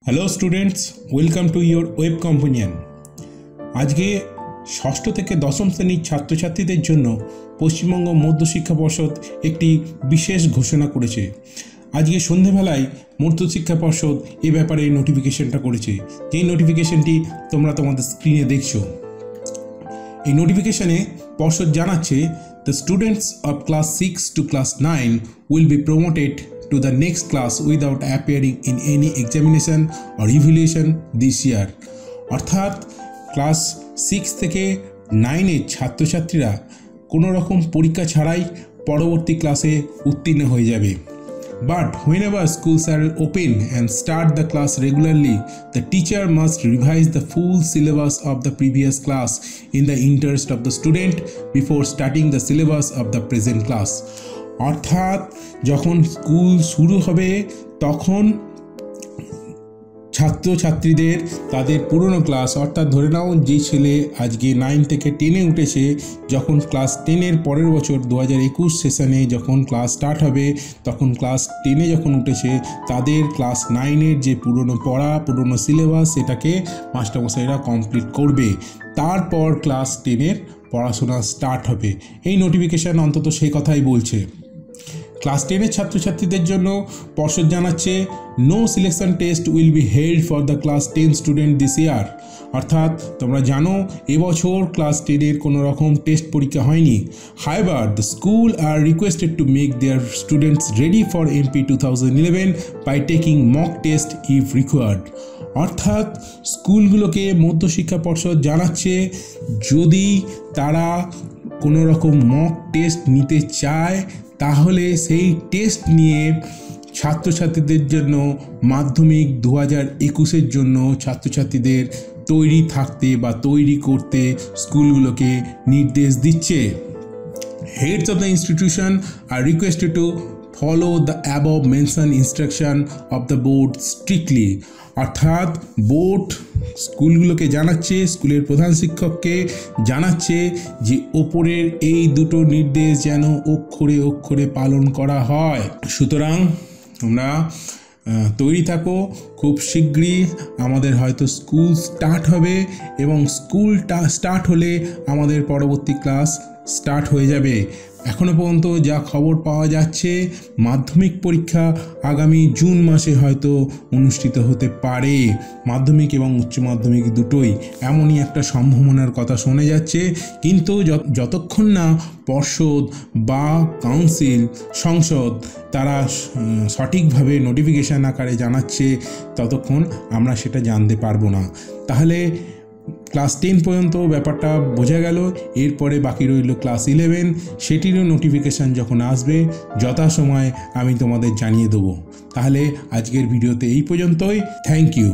Hello students, welcome to your web companion. আজকে ষষ্ঠ থেকে দশম শ্রেণীর ছাত্রছাত্রীদের জন্য পশ্চিমবঙ্গ মধ্যশিক্ষা পর্ষদ একটি বিশেষ ঘোষণা করেছে। আজকে সন্ধেবেলায় মধ্যশিক্ষা পর্ষদ এ ব্যাপারে নোটিফিকেশনটা করেছে, যেই নোটিফিকেশনটি তোমরা তোমাদের স্ক্রিনে দেখছো। এই নোটিফিকেশনে পর্ষদ জানাচ্ছে, the students of class 6 to class 9 will be promoted to the next class without appearing in any examination or evaluation this year। অর্থাৎ ক্লাস 6 থেকে 9-এর ছাত্রছাত্রীরা কোনো রকম পরীক্ষা ছাড়াই পরবর্তী ক্লাসে উত্তীর্ণ হয়ে যাবে। But whenever schools are open and start the class regularly, the teacher must revise the full syllabus of the previous class in the interest of the student before starting the syllabus of the present class। অর্থাৎ যখন school শুরু হবে তখন ছাত্রছাত্রীদের তাদের পুরনো class, অর্থাৎ ধরে নাও যে ছেলে আজকে 9 থেকে 10-এ উঠেছে, যখন ক্লাস 10-এর পরের বছর 2021 সেশনে যখন ক্লাস স্টার্ট হবে, তখন ক্লাস 10-এ যখন উঠেছে তাদের ক্লাস 9-এর যে পুরনো পড়া, পুরনো সিলেবাস, সেটাকে মাস্টারমশাইরা কমপ্লিট করবে। তারপর ক্লাস 10-এর পড়াশোনা স্টার্ট হবে। এই নোটিফিকেশান অন্তত সেই কথাই বলছে। ক্লাস 10-এর ছাত্রছাত্রীদের জন্য পর্ষদ জানাচ্ছে, no selection test will be held for the class 10 student this year. অর্থাৎ তোমরা জানো এবছর ক্লাস 10-এর কোনো রকম টেস্ট পরীক্ষা হয়নি। However the school are requested to make their students ready for MP 2011 by taking mock test if required. অর্থাৎ স্কুলগুলোকে মধ্যশিক্ষা পর্ষদ জানাচ্ছে, যদি তারা কোনো রকম মক টেস্ট নিতে চায় তাহলে সেই টেস্ট নিয়ে ছাত্রছাত্রীদের জন্য মাধ্যমিক 2021-এর জন্য ছাত্রছাত্রীদের তৈরি থাকতে বা তৈরি করতে স্কুলগুলোকে নির্দেশ দিচ্ছে। Heads of the institution are requested to follow the above mentioned instruction of the board strictly। অর্থাৎ বোর্ড স্কুলগুলোকে জানাচ্ছে, স্কুলের প্রধান শিক্ষককে জানাচ্ছে যে ওপরের এই দুটো নির্দেশ যেন অক্ষরে অক্ষরে পালন করা হয়। সুতরাং তোমরা তৈরি থাকো, খুব শীঘ্রই আমাদের হয়তো স্কুল স্টার্ট হবে এবং স্কুলটা স্টার্ট হলে আমাদের পরবর্তী ক্লাস স্টার্ট হয়ে যাবে। এখনও পর্যন্ত যা খবর পাওয়া যাচ্ছে, মাধ্যমিক পরীক্ষা আগামী জুন মাসে হয়তো অনুষ্ঠিত হতে পারে। মাধ্যমিক এবং উচ্চ মাধ্যমিক দুটোই, এমনই একটা সম্ভাবনার কথা শোনা যাচ্ছে। কিন্তু যতক্ষণ না পর্ষদ বা কাউন্সিল, সংসদ তারা সঠিকভাবে নোটিফিকেশান আকারে জানাচ্ছে, ততক্ষণ আমরা সেটা জানতে পারবো না। তাহলে ক্লাস 10 পর্যন্ত ব্যাপারটা বোঝা গেল। এরপরে বাকি রইল ক্লাস 11, সেটিরও নোটিফিকেশান যখন আসবে যথাসময়ে আমি তোমাদের জানিয়ে দেবো। তাহলে আজকের ভিডিওতে এই পর্যন্তই। Thank you.